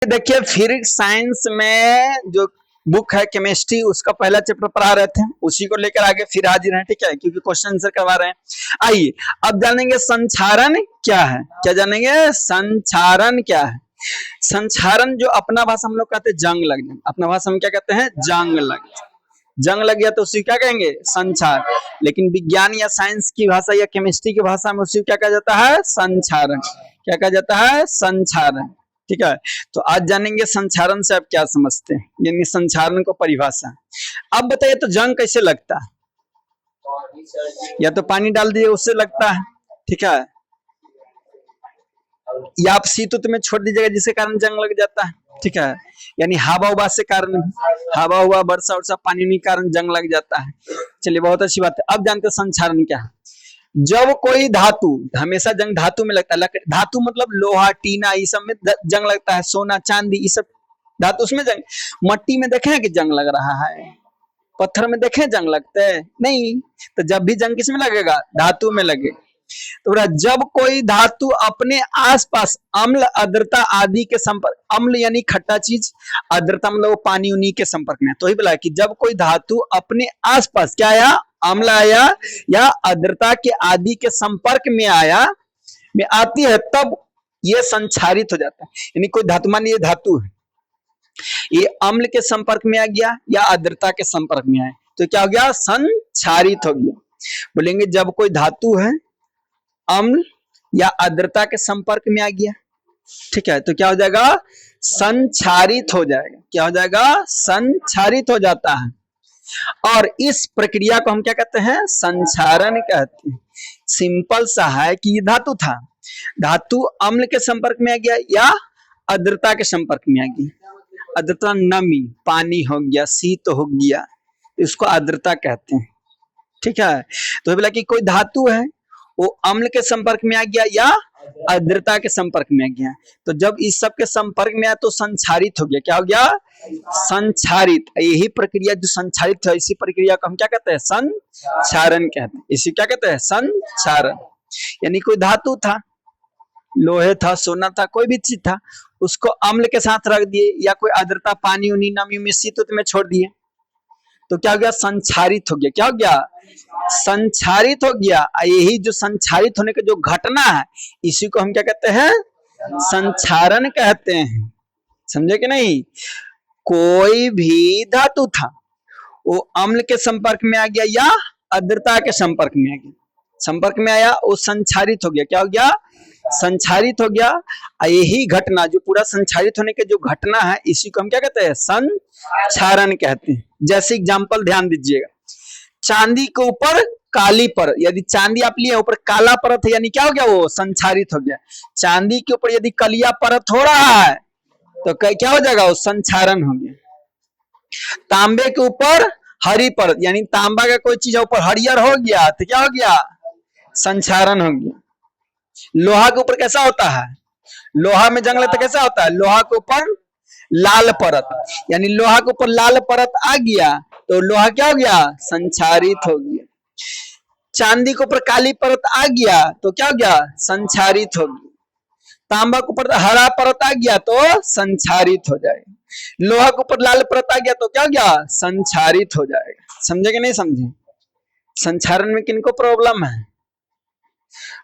देखिए फिर साइंस में जो बुक है केमिस्ट्री, उसका पहला चैप्टर पढ़ा रहे थे, उसी को लेकर आगे फिर हाजिर हैं, ठीक है, क्योंकि क्वेश्चन आंसर करवा रहे हैं। आइए अब जानेंगे संक्षारण क्या है। क्या जानेंगे? संक्षारण क्या है। संक्षारण जो अपना भाषा हम लोग कहते हैं जंग लग जाए, अपना भाषा में क्या कहते हैं? जंग लग जाए। जंग लग गया तो उसी क्या कहेंगे? संचार। लेकिन विज्ञान या साइंस की भाषा या केमिस्ट्री की भाषा में उसी क्या कहा जाता है? संचारण। क्या कहा जाता है? संचारण। ठीक है, तो आज जानेंगे संचारण से आप क्या समझते हैं, यानी संचारण को परिभाषा। अब बताइए तो जंग कैसे लगता है? या तो पानी डाल दिए उससे लगता है, ठीक है, या आप शीत में छोड़ दीजिएगा जिसके कारण जंग लग जाता है, ठीक है, यानी हवा उबा से कारण, हवा हुआ वर्षा वर्षा पानी के कारण जंग लग जाता है। चलिए बहुत अच्छी बात है। अब जानते हैं संचारण क्या है। जब कोई धातु, हमेशा जंग धातु में लगता है, धातु मतलब लोहा टीना ये सब में जंग लगता है, सोना चांदी ये सब धातु उसमें जंग। मट्टी में देखे कि जंग लग रहा है? पत्थर में देखे जंग लगते हैं? नहीं। तो जब भी जंग किस में लगेगा? धातु में लगेगा। तो जब कोई धातु अपने आसपास अम्ल आर्द्रता आदि के संपर्क, अम्ल यानी खट्टा चीज, आर्द्रता मतलब पानी उनी के संपर्क में, तो ही बोला कि जब कोई धातु अपने आसपास क्या आया? अम्ल आया या आर्द्रता के आदि के संपर्क में आया, में आती है, तब ये संक्षारित हो जाता है। यानी कोई धातु, मान ये धातु है, ये अम्ल के संपर्क में आ गया या आर्द्रता के संपर्क में आया तो क्या हो गया? संक्षारित हो गया। बोलेंगे जब कोई धातु है अम्ल या आर्द्रता के संपर्क में आ गया, ठीक है, तो क्या हो जाएगा? संक्षारित हो जाएगा। क्या हो जाएगा? संक्षारित हो जाता है। और इस प्रक्रिया को हम क्या कहते हैं? संक्षारण कहते हैं। सिंपल सा है कि ये धातु था, धातु अम्ल के संपर्क में आ गया या आर्द्रता के संपर्क में आ गया। आर्द्रता नमी, पानी हो गया, शीत हो गया, इसको आर्द्रता कहते हैं, ठीक है। तो बोला कि कोई धातु है वो अम्ल के संपर्क में आ गया या आर्द्रता के संपर्क में आ गया, तो जब इस सब के संपर्क में आया तो संक्षारित हो गया। क्या हो गया? संक्षारित। यही प्रक्रिया जो संक्षारित है, इसी प्रक्रिया को हम क्या कहते हैं? संक्षारण कहते हैं। इसी क्या कहते हैं? संक्षारण। यानी कोई धातु था, लोहे था, सोना था, कोई भी चीज था, उसको अम्ल के साथ रख दिए या कोई आर्द्रता पानी उनी नमी में शीत में छोड़ दिए तो क्या हो गया? संक्षारित हो गया। क्या हो गया? संक्षारित हो गया। यही जो संक्षारित होने का जो घटना है, इसी को हम क्या कहते हैं? संक्षारण कहते हैं। समझे कि नहीं? कोई भी धातु था, वो अम्ल के संपर्क में आ गया या आर्द्रता के संपर्क में आ गया, संपर्क में आया, वो संक्षारित हो गया। क्या हो गया? संक्षारित हो गया। यही घटना, जो पूरा संक्षारित होने के जो घटना है, इसी को हम क्या कहते हैं? संक्षारण कहते हैं। जैसे एग्जांपल ध्यान दीजिएगा, चांदी के ऊपर काली परत, यदि चांदी आप लिए ऊपर काला परत है, यानी क्या हो गया? वो संक्षारित हो गया। चांदी के ऊपर यदि कलिया परत हो रहा है तो क्या हो जाएगा? वो संक्षारण हो गया। तांबे के ऊपर हरी परत, यानी तांबा का कोई चीज ऊपर हरियर हो गया तो क्या हो गया? संक्षारण हो गया। लोहा के ऊपर कैसा होता है? लोहा में जंग लगता कैसा होता है? लोहा के ऊपर लाल परत, यानी लोहा के ऊपर लाल परत आ गया तो लोहा क्या हो गया? संक्षारित हो गया। चांदी के ऊपर काली परत आ गया तो क्या हो गया? संक्षारित हो गया। तांबा के ऊपर हरा परत आ गया तो संक्षारित हो जाएगा। लोहा के ऊपर लाल परत आ गया तो क्या हो गया? संक्षारित हो जाएगा। समझे कि नहीं समझे? संक्षारण में किनको प्रॉब्लम है?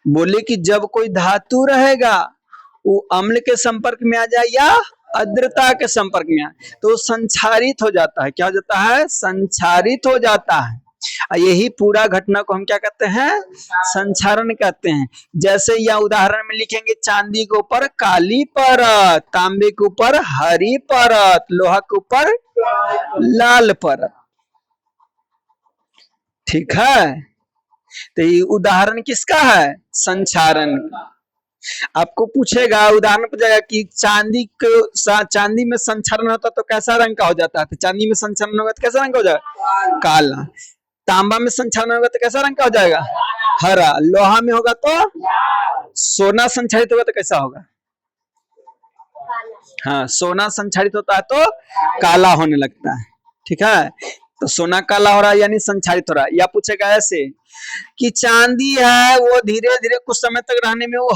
बोले कि जब कोई धातु रहेगा वो अम्ल के संपर्क में आ जाए या आर्द्रता के संपर्क में आए तो संक्षारित हो जाता है। क्या हो जाता है? संक्षारित हो जाता है। यही पूरा घटना को हम क्या कहते हैं? संक्षारण कहते हैं। जैसे यह उदाहरण में लिखेंगे, चांदी के ऊपर काली परत, तांबे के ऊपर हरी परत, लोहा के ऊपर लाल परत, ठीक है। तो ये उदाहरण किसका है? संक्षारण का। आपको पूछेगा, उदाहरण पूछेगा कि चांदी में संक्षारण होता तो कैसा रंग का हो जाता है? तो चांदी में संक्षारण होगा तो कैसा रंग का हो जाएगा? काला। तांबा में संक्षारण होगा तो कैसा रंग का हो जाएगा? हरा। लोहा में होगा तो, सोना संक्षारित होगा तो कैसा होगा? हाँ, सोना संक्षारित होता है तो काला होने लगता है, ठीक है। तो सोना काला हो रहा है यानी संक्षारित हो रहा है। या पूछेगा ऐसे कि चांदी है वो धीरे धीरे कुछ समय तक रहने में वो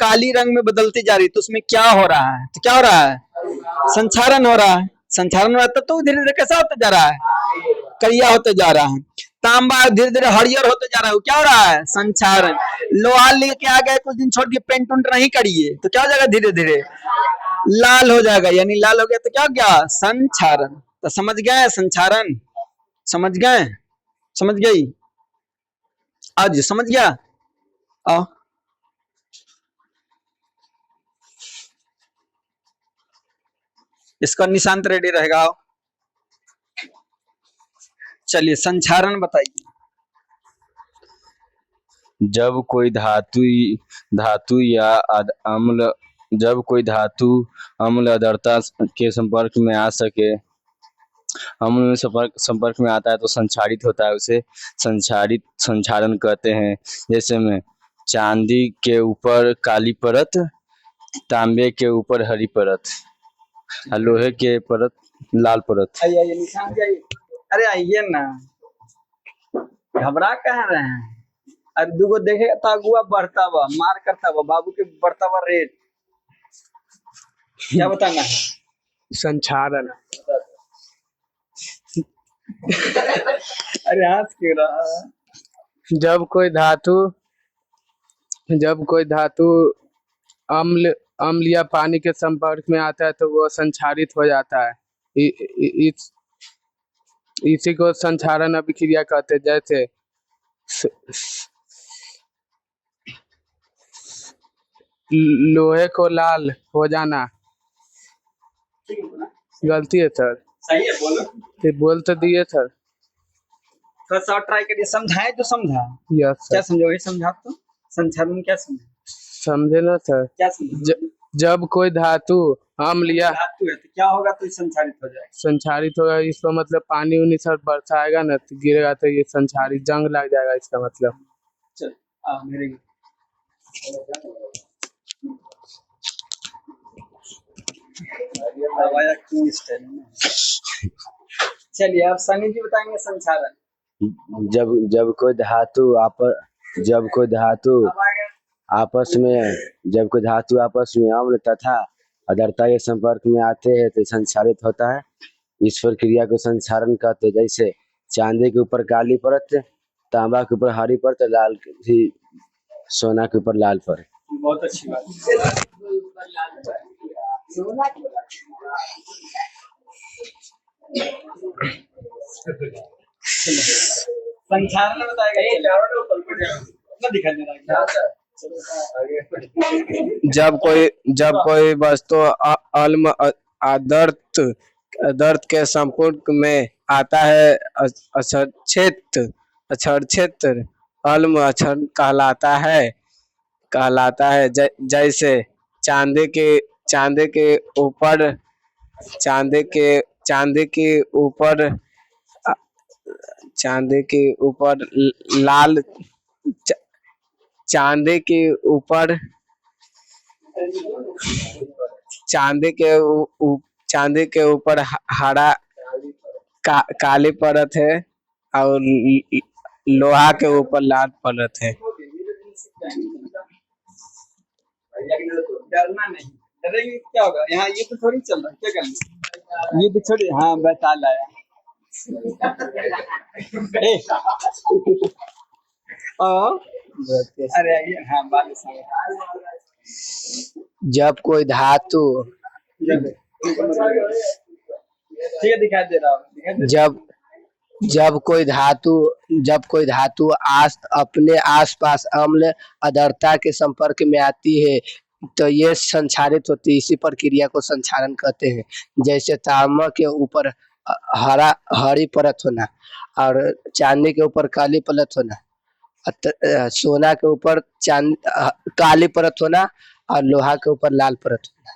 काली रंग में बदलती जा रही है, तो उसमें क्या हो रहा है? तो क्या हो रहा है? संचारण हो रहा है, संचारण हो रहा है तो धीरे धीरे कैसा होता जा रहा है, करिया होते जा रहा है। तांबा धीरे धीरे हरियर होते जा रहा है, क्या हो रहा है, संचारण। लोहा लेके आ गए, कुछ दिन छोड़ के पेंट उंट नहीं करिए तो क्या हो जाएगा, धीरे धीरे लाल हो जाएगा, यानी लाल हो गया तो क्या हो गया, संचारण। तो समझ गए संचारण, समझ गए, समझ गई, आज समझ गया। आओ इसका निशांत रेडी रहेगा। आओ चलिए संचारण बताइए। जब कोई धातु या अम्ल जब कोई धातु अम्ल आर्द्रता के संपर्क में आ सके, अम्ल में संपर्क में आता है तो संक्षारित होता है, उसे संक्षारण कहते हैं। जैसे में चांदी के ऊपर काली परत, तांबे के ऊपर हरी परत, लोहे के परत लाल परत। आइए निशान जाइए, अरे आइए ना, घबरा कह रहे हैं। अरे दूगो देखेगा तो अगुआ बढ़ता हुआ मार करता हुआ, बाबू के बढ़ता हुआ रेट, क्या बताना है, संचारण। अरे हंस क्यों रहा। जब कोई धातु अम्ल या पानी के संपर्क में आता है तो वो संक्षारित हो जाता है। इसी को संक्षारण अभिक्रिया कहते हैं। जैसे लोहे को लाल हो जाना, गलती है सर, सही है, बोलो बोल तो दिए सर। थोड़ा सा ट्राई करिए, समझाए तो समझा, यस क्या सर, समझोगे, समझा तो संचारण क्या समझे, समझे ना सर। क्या समझे, जब कोई धातु अम्ल या धातु है तो क्या होगा, तो संचारित हो जाएगा। संचारित होगा, इसका मतलब पानी उनी सर बरसाएगा ना तो गिरेगा तो ये संचारित जंग लग जाएगा, इसका मतलब। चल मेरे चलिए आप सनी जी बताएंगे संचारण। जब कोई धातु आपस में अम्ल तथा आर्द्रता के संपर्क में आते हैं तो संक्षारित होता है। इस प्रक्रिया को संक्षारण कहते हैं। जैसे चांदी के ऊपर काली परत, तांबा के ऊपर हरी परत, लाल सोना के ऊपर लाल परत। बहुत अच्छी बात। संचारण बताएगा, जब कोई वस्तु आदर्त के संपर्क में आता है, अक्षरक्षेत्र अल्म अक्षर कहलाता है। जैसे चांदी के ऊपर लाल, चांदी के ऊपर हरा काली परत है और लोहा के ऊपर लाल परत है। डरना नहीं, डरेंगे क्या होगा, यहाँ ये तो थोड़ी चल रहा है, क्या करना, ये तो छोड़िए। हाँ बैताल आया। अरे आइए, हाँ बात जब कोई धातु ठीक है, दिखाई दे रहा है। जब कोई धातु अपने आसपास अम्ल आर्द्रता के संपर्क में आती है तो ये संक्षारित होती है। इसी प्रक्रिया को संक्षारण कहते हैं। जैसे तांबा के ऊपर हरी परत होना और चांदी के ऊपर काली परत होना, सोना के ऊपर काली परत होना और लोहा के ऊपर लाल परत होना।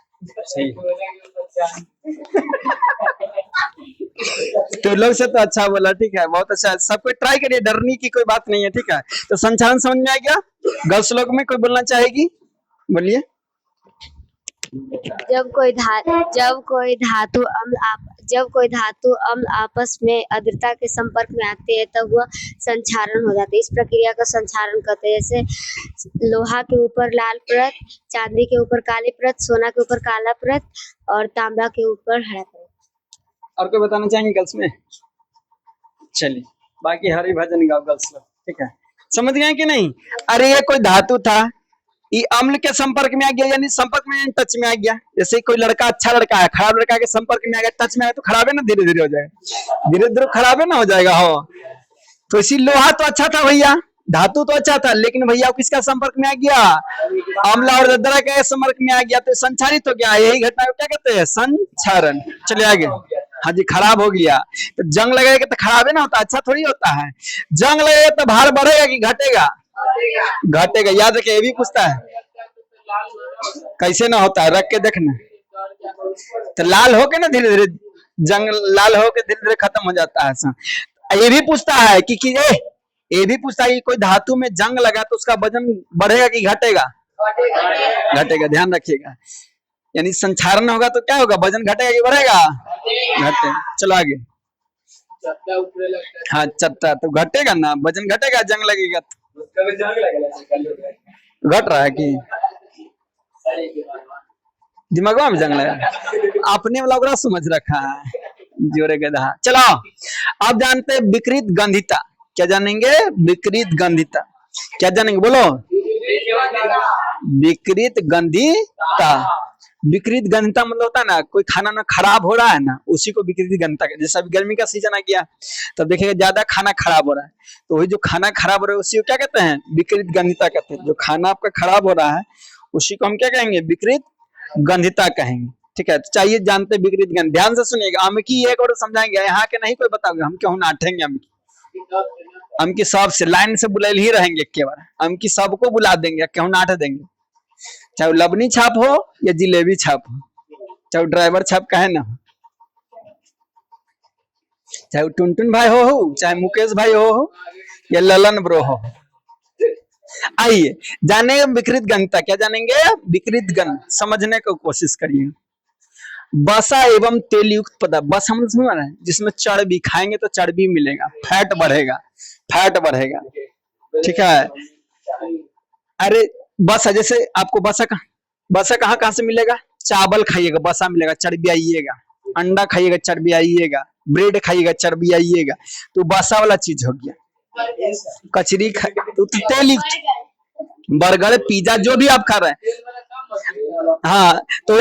तो लोग से तो अच्छा बोला, ठीक है, बहुत अच्छा। सबको ट्राई करिए, डरने की कोई बात नहीं है, ठीक है। तो संचालन समझ में आ गया। गर्ल्स लोग में कोई बोलना चाहेगी, बोलिए। जब कोई धातु अम्ल आपस में आर्द्रता के संपर्क में आते हैं तब वह संक्षारण हो जाते हैं। इस प्रक्रिया को संक्षारण कहते हैं। जैसे लोहा के ऊपर लाल परत, चांदी के ऊपर काली परत, सोना के ऊपर काला परत और तांबा के ऊपर हरा परत। और कोई बताना चाहेंगे गर्ल्स में? चलिए बाकी हरि भजन गाओ गर्ल्स लोग, ठीक है। समझ गए कि नहीं? अरे ये कोई धातु था, ये अम्ल के संपर्क में आ गया, यानी संपर्क में, टच में आ गया। जैसे कोई लड़का अच्छा लड़का है, खराब लड़का के संपर्क में आ गया, टच में आया तो खराब है ना, धीरे धीरे हो जाएगा, धीरे धीरे खराब है ना हो जाएगा। हो तो इसी लोहा तो अच्छा था भैया, धातु तो अच्छा था, लेकिन भैया किसका संपर्क में आ गया? अम्ल और आर्द्रता के संपर्क में आ गया तो संक्षारित हो गया। यही घटना को क्या कहते हैं? संक्षारण। चलिए आगे। हाँ जी, खराब हो गया तो जंग लगेगा तो खराब है ना होता, अच्छा थोड़ी होता है। जंग लगेगा तो भार बढ़ेगा कि घटेगा? घटेगा। याद रखे, ये भी पूछता है कैसे ना होता है, रख के देखना। तो लाल होके ना धीरे धीरे, जंग लाल होके धीरे धीरे खत्म हो जाता है। ये भी पूछता है कि ये भी पूछता है कि कोई धातु में जंग लगा तो उसका वजन बढ़ेगा कि घटेगा? घटेगा, ध्यान रखिएगा। यानी संक्षारण होगा तो क्या होगा? वजन घटेगा कि बढ़ेगा? घटेगा। चलो आगे। हाँ, चट्टा तो घटेगा ना, वजन घटेगा, जंग लगेगा तो। घट रहा है कि दिमाग में जंग लगा? अपने वाला ओकरा समझ रखा है, जोरे गधा। चलो अब जानते हैं विकृत गंधिता। क्या जानेंगे? विकृत गंधिता। क्या जानेंगे? बोलो। विकृत गंधिता। विकृत गंधिता मतलब होता है ना, कोई खाना ना खराब हो रहा है ना, उसी को विकृत गंधिता कहते हैं। जैसे अभी गर्मी का सीजन आ गया तब देखिएगा ज्यादा खाना खराब हो रहा है, तो वही जो खाना खराब हो रहा है उसी को क्या कहते हैं? विकृत गंधिता कहते हैं। जो खाना आपका खराब हो रहा है उसी को हम क्या कहेंगे? विकृत गंधिता कहेंगे, ठीक है। तो चाहिए जानते विकृत गंध। ध्यान से सुनिएगा, अमकी एक और समझाएंगे, यहाँ के नहीं कोई बताओगे, हम क्यों नाटेंगे। अमकी सबसे लाइन से बुलाए ही रहेंगे, एक बार अमकी सबको बुला देंगे, क्यों नाट देंगे। चाहे लबनी छाप हो या जिलेबी छाप हो, चाहे ड्राइवर छाप का है ना हो, चाहे टुनटुन भाई हो, चाहे मुकेश भाई हो या ललन ब्रो हो। आइए जाने विकृत गंधिता। क्या जानेंगे? विकृत गंध। समझने की कोशिश करिए। बसा एवं तेल युक्त पदार्थ। बस हम समझ रहे हैं, जिसमें चर्बी, खाएंगे तो चर्बी मिलेगा, फैट बढ़ेगा, फैट बढ़ेगा, ठीक है। अरे बसा, जैसे आपको बसा कहाँ से मिलेगा? चावल खाइएगा बसा मिलेगा, चर्बी आइएगा। अंडा खाइएगा, चर्बी आइएगा। ब्रेड खाइएगा, चर्बी आइएगा। तो बसा वाला चीज हो गया। कचरी तो तेल युक्त। बर्गर, पिज्जा, जो भी आप खा रहे हैं, हाँ तो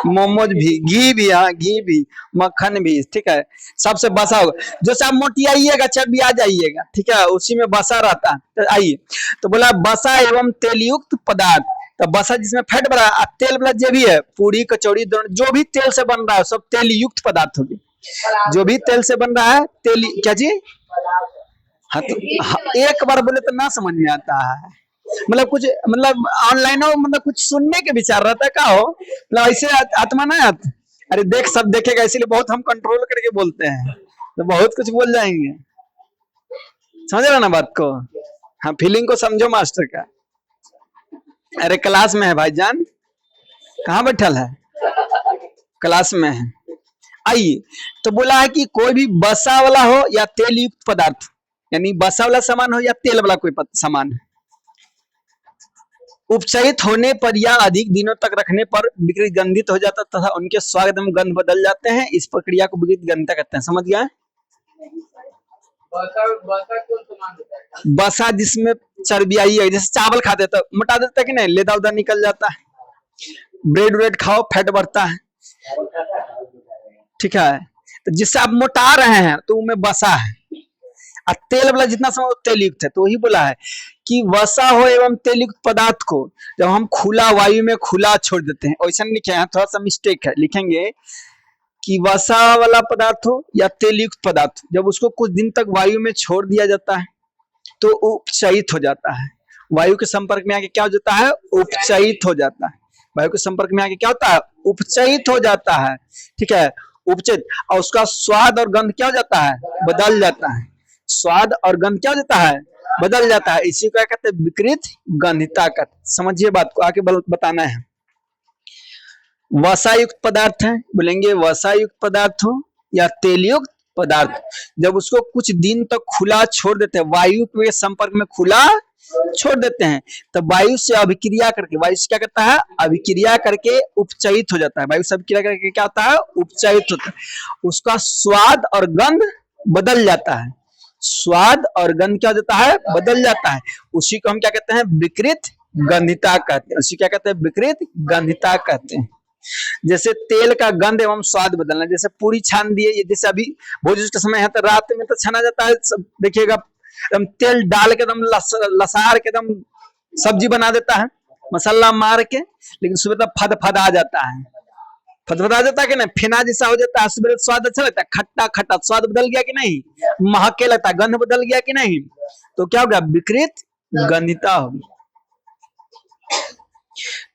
मोमोज भी, घी भी, हाँ घी भी, मक्खन भी, ठीक है। सबसे बसा होगा। जो सब मोटी आइएगा चर्बी आ जाइएगा, ठीक है, उसी में बसा रहता है। तो आइए, तो बोला बसा एवं तेल युक्त पदार्थ। तो बसा जिसमें फैट बना, तेल वाला जो भी है, पूरी कचौड़ी जो भी तेल से बन रहा है सब तेल युक्त पदार्थ होगी। जो भी तेल से बन रहा है तेल, क्या जी? हाँ तो एक बार बोले तो ना समझ में आता है, मतलब कुछ, मतलब ऑनलाइन हो, मतलब कुछ सुनने के विचार रहता है का हो, मतलब ऐसे आत्मा ना आता। अरे देख, सब देखेगा, इसीलिए बहुत हम कंट्रोल करके बोलते हैं, तो बहुत कुछ बोल जाएंगे। समझ रहे ना बात को? हाँ, फीलिंग को समझो मास्टर का। अरे क्लास में है भाईजान, कहाँ बैठल है? क्लास में है। आइए, तो बोला है कि कोई भी बसा वाला हो या तेल युक्त पदार्थ, यानी बसा वाला सामान हो या तेल वाला कोई सामान, उपचयित होने पर या अधिक दिनों तक रखने पर विकृत गंधित हो जाता तथा उनके स्वाद में गंध बदल जाते हैं। इस प्रक्रिया को विकृत गंधिता कहते हैं। समझ गए? बसा जिसमें चर्बी आई है, जैसे चावल खाते तो मोटा देता है कि नहीं, लेदा उदा निकल जाता है। ब्रेड व्रेड खाओ, फैट बढ़ता है, ठीक है। तो जिससे आप मोटा रहे हैं तो उनमें बसा है। और तेल वाला जितना समय तेल युक्त है, तो वही बोला है कि वसा हो एवं तेल युक्त पदार्थ को जब हम खुला वायु में खुला छोड़ देते हैं, ऐसा लिखे हैं, थोड़ा सा मिस्टेक है, लिखेंगे कि वसा वाला पदार्थ हो या तेल युक्त पदार्थ, जब उसको कुछ दिन तक वायु में छोड़ दिया जाता है तो उपचयित हो जाता है। वायु के संपर्क में आके क्या हो जाता है? उपचयित हो जाता है। वायु के संपर्क में आके क्या होता है? उपचयित हो जाता है, ठीक है, उपचयित। और उसका स्वाद और गंध क्या हो जाता है? बदल जाता है। स्वाद और गंध क्या हो जाता है? बदल जाता है। इसी को क्या कहते हैं? विकृत गंधिता कहते हैं। समझिए बात को, आगे बताना है। वसायुक्त पदार्थ है, बोलेंगे वसायुक्त पदार्थ हो या तेलयुक्त पदार्थ, जब उसको कुछ दिन तक खुला छोड़ देते हैं, वायु के संपर्क में खुला छोड़ देते हैं, तो वायु से अभिक्रिया करके, वायु से क्या करता है, अभिक्रिया करके उपचयित हो जाता है। वायु से अभिक्रिया करके क्या होता है, उपचयित होता है। उसका स्वाद और गंध बदल जाता है, स्वाद और गंध क्या हो जाता है, बदल जाता है। उसी को हम क्या कहते हैं, विकृत गंधिता कहते हैं। उसी क्या कहते हैं, विकृत गंधिता कहते हैं। जैसे तेल का गंध एवं स्वाद बदलना, जैसे पूरी छान दिए, ये जैसे अभी भोज का समय है तो रात में तो छाना जाता है, सब देखिएगा एकदम तेल डाल के एकदम लसार के एकदम सब्जी बना देता है मसाला मार के, लेकिन सुबह तक फद आ जाता है, फदफदा जाता है कि नहीं, फेना जैसा हो जाता है। सुबह स्वाद अच्छा लगता है, खट्टा खट्टा स्वाद बदल गया कि नहीं, महके लगता है, गंध बदल गया कि नहीं, तो क्या हो गया, विकृत गंधिता होगी।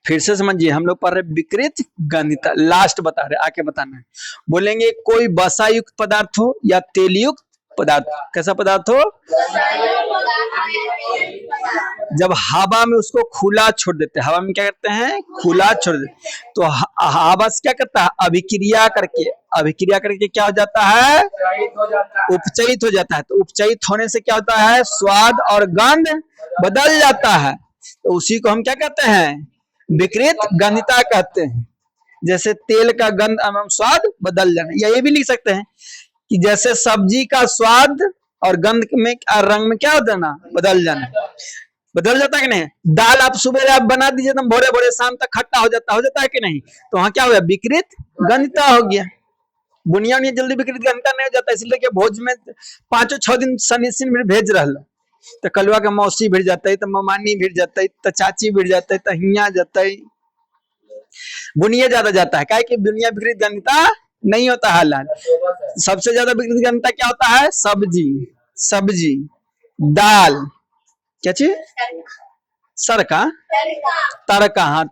फिर से समझिए, हम लोग पढ़ रहे विकृत गंधिता, लास्ट बता रहे, आके बताना है। बोलेंगे कोई वसायुक्त पदार्थ हो या तेलयुक्त पदार्थ, कैसा पदार्थ हो, जब हवा में उसको खुला छोड़ देते हैं, हवा में क्या करते हैं, खुला छोड़ देते, तो हवा से क्या करता है, अभिक्रिया करके क्या हो जाता है, उपचयित हो जाता है। तो उपचयित होने से क्या होता है, स्वाद और गंध बदल जाता है, तो उसी को हम क्या कहते हैं, विकृत गंधिता कहते हैं। जैसे तेल का गंध एवं स्वाद बदल जाना, या ये भी लिख सकते हैं कि जैसे सब्जी का स्वाद और गंध में रंग में क्या होता है ना, बदल जाना, बदल जाता है कि नहीं। दाल आप सुबह आप बना दीजिए एकदम भोरे भोरे, शाम तक खट्टा हो जाता है कि नहीं, तो वहां क्या हो गया, विकृत गंधिता हो गया। बुनिया में जल्दी विकृत गंधिता नहीं हो जाता, इसलिए कि भोज में 5-6 दिन सनिसिन में भेज रहा, तो कलवा के मौसी भिड़ जाता है, तो ममानी भिड़ जाता है, तो चाची भिड़ जाता है, तो हिया जाता है, बुनिया ज्यादा जाता है, क्या कि दुनिया विकृत गंधिता नहीं होता है। लाल सबसे ज्यादा विकृत गंधिता क्या होता है, सब्जी दाल, क्या चीज, सरका तरका, हाँ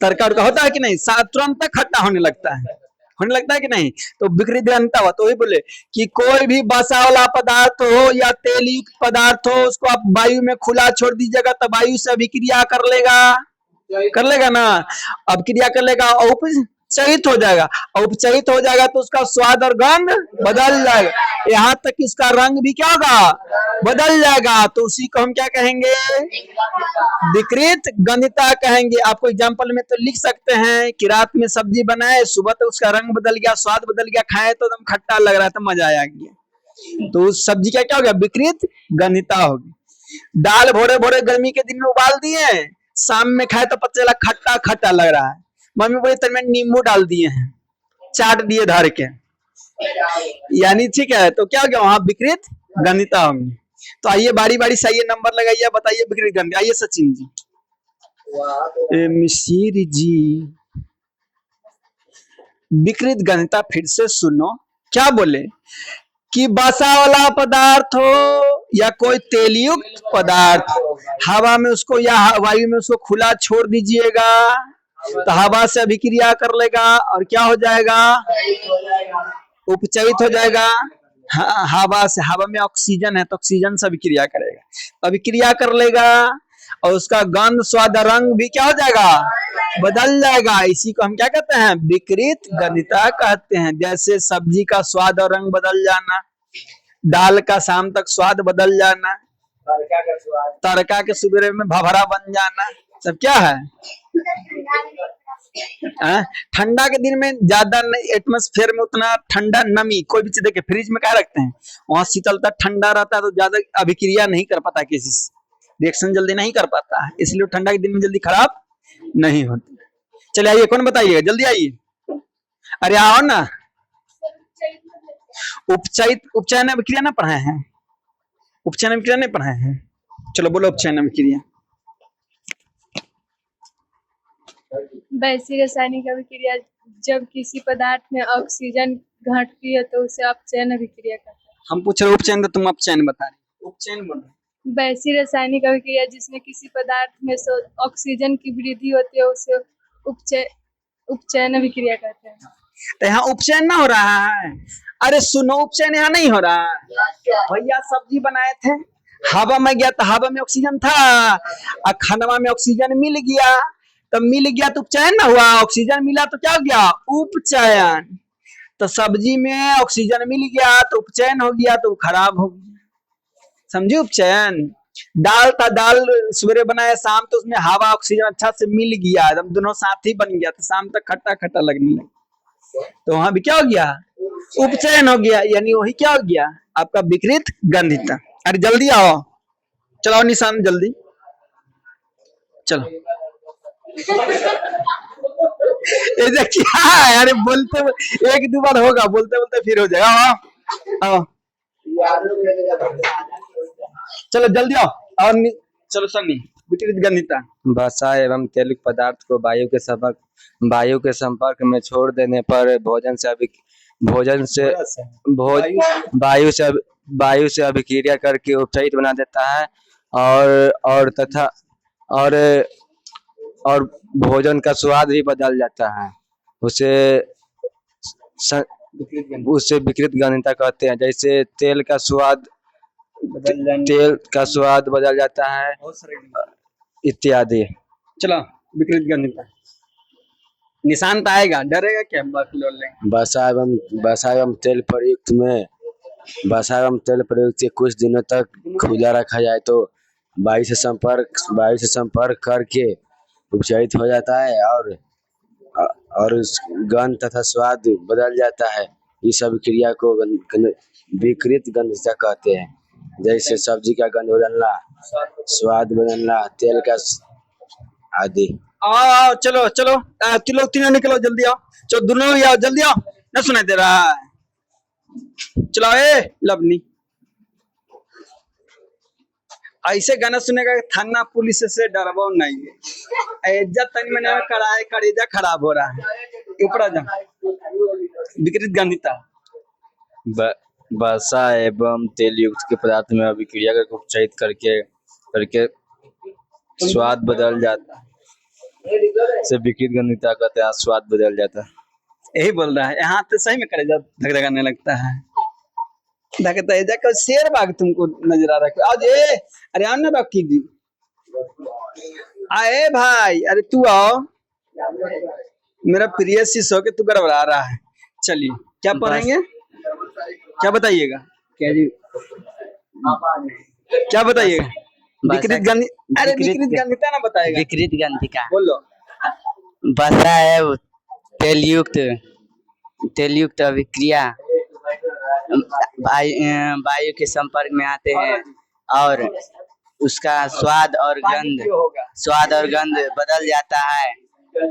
तरका होता है कि नहीं, तुरंत खट्टा होने लगता है कि नहीं, तो विकृत गंधिता हुआ। तो वही बोले कि कोई भी बसा वाला पदार्थ हो या तेलयुक्त पदार्थ हो, उसको आप वायु में खुला छोड़ दीजिएगा तो वायु से अभिक्रिया कर लेगा ना, अभिक्रिया कर लेगा और उपचयित हो जाएगा, तो उसका स्वाद और गंध बदल जाएगा, यहाँ तक कि उसका रंग भी क्या होगा, बदल जाएगा। तो उसी को हम क्या कहेंगे, विकृत गंधिता कहेंगे। आपको एग्जाम्पल में तो लिख सकते हैं कि रात में सब्जी बनाए, सुबह तक उसका रंग बदल गया, स्वाद बदल गया, खाए तो एकदम खट्टा लग रहा था, मजा आ गया, तो उस सब्जी का क्या हो गया, विकृत गंधिता होगी। दाल भोरे भोरे गर्मी के दिन में उबाल दिए, शाम में खाए तो पता चला खट्टा लग रहा है, मम्मी बोली तो मैंने नींबू डाल दिए हैं, चाट दिए धर के, यानी ठीक है, तो क्या हो गया, वहां विकृत गंधिता होगी। तो आइए बारी बारी से आइए, नंबर लगाइए, बताइए विकृत गंधिता। आइए सचिन जी, मिसिर जी, विकृत गंधिता फिर से सुनो, क्या बोले कि बसा वाला पदार्थ हो या कोई तेलयुक्त पदार्थ, हवा में उसको या वायु में उसको खुला छोड़ दीजिएगा तो हवा से अभिक्रिया कर लेगा और क्या हो जाएगा, उपचयित हो जाएगा। हवा में ऑक्सीजन है तो ऑक्सीजन से अभिक्रिया करेगा, अभिक्रिया कर लेगा और उसका गंध स्वाद रंग भी क्या हो जाएगा, बदल जाएगा। इसी को हम क्या कहते हैं, विकृत गंधिता कहते हैं। जैसे सब्जी का स्वाद और रंग बदल जाना, दाल का शाम तक स्वाद बदल जाना, तड़का के सुबह में भभरा बन जाना, सब क्या है। ठंडा के दिन में ज्यादा एटमॉस्फेयर में उतना ठंडा नमी, कोई भी चीज देखे फ्रिज में क्या रखते हैं, वहां शीतलता ठंडा रहता है तो ज्यादा अभिक्रिया नहीं कर पाता, किसी से रिएक्शन जल्दी नहीं कर पाता है, इसलिए ठंडा के दिन में जल्दी खराब नहीं होती। चलिए आइए, कौन बताइएगा, जल्दी आइए, अरे आओ ना। उपचयन अभिक्रिया ना पढ़ाए हैं, उपचयन अभिक्रिया नहीं पढ़ाए हैं, चलो बोलो उपचयन अभिक्रिया। वैसी रासायनिक अभिक्रिया, जब किसी पदार्थ में ऑक्सीजन घटती है तो उसे अपचयन अभिक्रिया कहते हैं। हम पूछ रहे उपचयन, तो तुम अपचयन बता रहे, उपचयन बोलो। वैसी रासायनिक अभिक्रिया जिसमें किसी पदार्थ में ऑक्सीजन की वृद्धि होती है उसे उपचयन अभिक्रिया कहते हैं। तो यहाँ उपचयन ना हो रहा है, अरे सुनो, उपचयन यहाँ नहीं हो रहा है भैया। सब्जी बनाए थे, हवा में गया तो हवा में ऑक्सीजन था और खानवा में ऑक्सीजन मिल गया तो मिल गया तो उपचयन ना हुआ, ऑक्सीजन मिला तो क्या हो गया, उपचयन। तो सब्जी में ऑक्सीजन मिल गया तो उपचयन हो गया, तो खराब हो गया, समझे उपचयन। दाल था, दाल सवेरे बनाया शाम तो उसमें हवा ऑक्सीजन अच्छा से मिल गया, एकदम दोनों साथ ही बन गया, तो शाम तक खट्टा खट्टा लगने लगा, तो वहां भी क्या हो गया, उपचयन हो गया, यानी वही क्या हो गया आपका विकृत गंधिता। अरे जल्दी आओ, चलाओ निशान जल्दी, चलो। ये क्या है, अरे बोलते एक दो बार होगा, बोलते बोलते फिर हो जाएगा। आओ आओ, चलो जल्दी आओ। और चलो सन्नी, विकृत गंधिता। वसा एवं तेल पदार्थ को वायु के संपर्क में छोड़ देने पर भोजन से वायु से अभिक्रिया करके उपचयित बना देता है, और और भोजन का स्वाद भी बदल जाता है, उसे विकृत गंधिता कहते हैं। जैसे तेल का स्वाद बदल जाता है इत्यादि। चलो विकृत गंधिता, निशान तो आएगा, डरेगा क्या, वसा एवं तेल प्रयुक्त के कुछ दिनों तक खुला रखा जाए तो वायु से संपर्क करके उपचयित हो जाता है, और गंध तथा स्वाद बदल जाता है। इस अभिक्रिया को विकृत गंधिता कहते हैं। जैसे सब्जी का गंध बदलना, स्वाद बदलना, तेल का आदि। आओ चलो चलो, तुम लोग तीनों निकलो, जल्दी आओ, चलो दोनों ही आओ, जल्दी आओ, ना सुनाई दे रहा है, चलो। लवनी ऐसे गाना सुनेगा थाना पुलिस से डरबो नहीं है, इज्जत तनी मैंने कराए करेजा खराब हो रहा है, ऊपर जा। विकृत गंधिता, वसा एवं तेल युक्त के पदार्थ में अभिक्रिया करके उपचयित करके स्वाद बदल जाता है, से विकृत गंधिता कहते हैं, स्वाद बदल जाता है। यही बोल रहा है, यहाँ तो सही में करेजा धगधगाने लगता है, धगधगा का शेर बाग तुमको नजर आ रहा है आज। अरे आओ ना रॉकी जी, आए भाई, अरे तू आओ, मेरा प्रिय शिष्य हो के तू गड़बड़ा रहा है। चलिए क्या पढ़ेंगे, क्या बताइएगा, क्या जी, क्या बताइएगा, विकृत गंधि, अरे विकृत गंधिता ना बताएगा, विकृत गंधिका बोलो। वसा है तेल युक्त अभिक्रिया वायु के संपर्क में आते हैं, और उसका स्वाद और गंध बदल जाता है,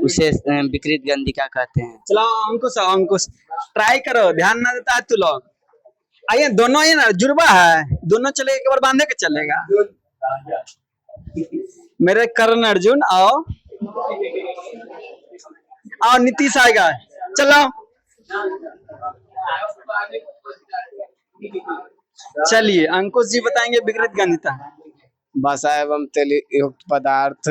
उसे विकृत गंधिका कहते हैं। चलो अंकुश ट्राई करो, ध्यान ना देता है तू लोग। आइए दोनों, ये ना जुड़वा है, दोनों चले, एक बार बांधे के चलेगा। मेरे करण अर्जुन आओ, नीतीश आएगा, चलो चलिए अंकुश जी बताएंगे विकृत गंधिता। वसा एवं तेल युक्त पदार्थ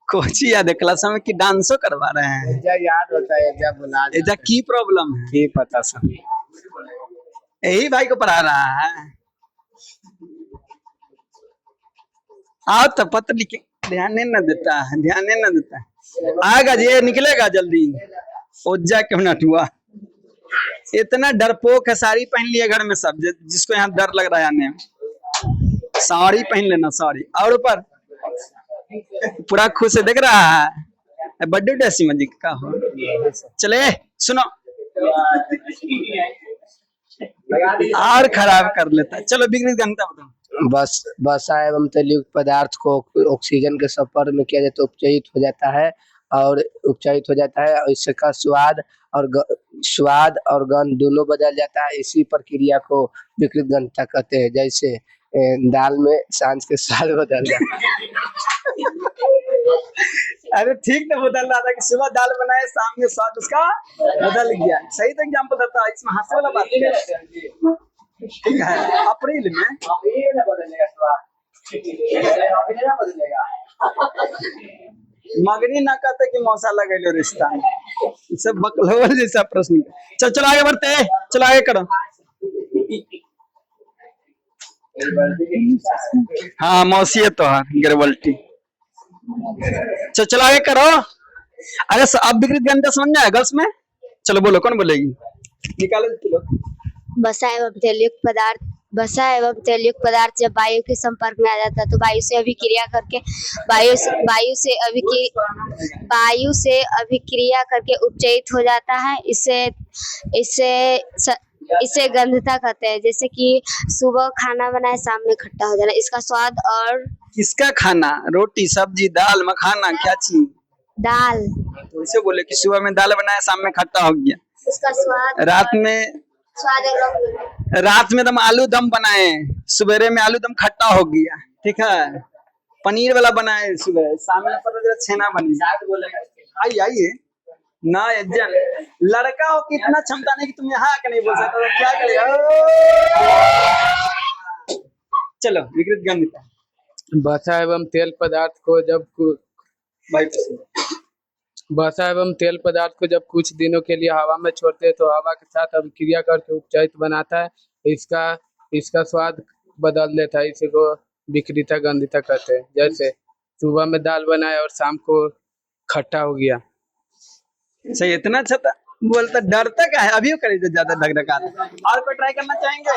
कोची याद है, क्लास में कि डांसो करवा रहे हैं, याद होता है, जब बुला एजा की प्रॉब्लम है, की पता सब यही भाई को पढ़ा रहा है। आओ तो पत्र लिखे, ध्यान न देता है, आएगा जी, निकलेगा जल्दी, ओजा क्यों न हुआ, इतना डरपोक है, साड़ी पहन लिया घर में सब, जिसको यहाँ डर लग रहा है आने में, साड़ी पहन लेना, साड़ी, और ऊपर पूरा खुश देख रहा है, बर्थडे डैसी मजी का हो। चले सुनो, और खराब कर लेता है। चलो विकृत गंधिता बताओ। वसा एवं तेल युक्त पदार्थ को ऑक्सीजन के संपर्क में किया जाए तो उपचयित हो जाता है, और इसका स्वाद और गंध दोनों बदल जाता है। इसी प्रक्रिया को विकृत गंधिता कहते हैं। जैसे दाल में सांझ के स्वाद बदल जाता है। अरे ठीक तो बदल रहा था कि सुबह दाल बनाए, शाम में स्वाद उसका बदल गया, सही तो एग्जाम्पल देता है, इसमें हंसने वाला बात है। ठीक है, अप्रैल में मगनी ना कहते कि मौसा लगे लो रिश्ता में, सब बकलोल जैसा प्रश्न। चलो आगे बढ़ते, चलो आगे करो। हाँ मौसी है तो गिरवल्टी, चलो आगे करो। अरे अब विकृत गणित समझ में आया गर्ल्स में? चलो बोलो, कौन बोलेगी? निकालो चलो। वसा एवं तैलयुक्त पदार्थ जब वायु के संपर्क में आ जाता है तो वायु से अभिक्रिया करके उपचयित हो जाता है। इसे गंधता कहते हैं। जैसे कि सुबह खाना बनाए शाम में खट्टा हो जाना, इसका स्वाद और किसका खाना? रोटी सब्जी दाल मखाना क्या चीज? दाल। तो इसे बोले कि सुबह में दाल बनाया शाम में खट्टा हो गया। उसका स्वाद रात में दम आलू दम बनाए, सवेरे में आलू दम खट्टा हो गया, ठीक है। पनीर वाला बनाए सुबह, शाम में छेना बनी। आइए ना यज्ञन, लड़का हो कि इतना क्षमता नहीं कि तुम यहाँ आके नहीं बोल सकते, तो क्या करेगा? चलो विकृत गणित। वसा एवं तेल पदार्थ को जब कुछ दिनों के लिए हवा में छोड़ते हैं तो हवा के साथ अभिक्रिया करके उपचयित बनाता है। इसका स्वाद बदल देता है। इसी को विकृता गंधिता कहते हैं। जैसे सुबह में दाल बनाए और शाम को खट्टा हो गया। सही, इतना अच्छा था बोलता, डरता क्या है? अभी करे तो ज्यादा धक-धका। और कोई ट्राई करना चाहेंगे?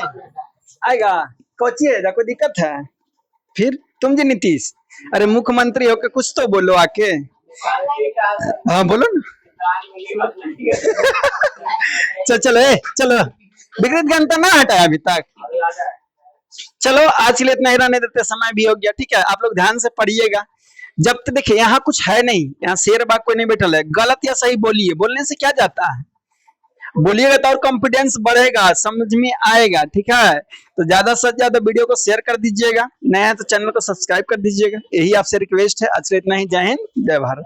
आएगा कोची है, कोई दिक्कत है? फिर तुम जी नीतीश, अरे मुख्यमंत्री होके कुछ तो बोलो आके। हाँ बोलो ना। चलो विकृत गणित ना हटाया अभी तक। चलो आज के लिए इतना ही रहने देते, समय भी हो गया, ठीक है। आप लोग ध्यान से पढ़िएगा। जब तक देखिए यहाँ कुछ है नहीं, यहाँ शेर बाग कोई नहीं बैठल है, गलत या सही बोलिए, बोलने से क्या जाता है? बोलिएगा तो और कॉन्फिडेंस बढ़ेगा, समझ में आएगा, ठीक है। तो ज्यादा से ज्यादा वीडियो को शेयर कर दीजिएगा, नया है तो चैनल को सब्सक्राइब कर दीजिएगा, यही आपसे रिक्वेस्ट है। आज के लिए इतना ही। जय हिंद जय भारत।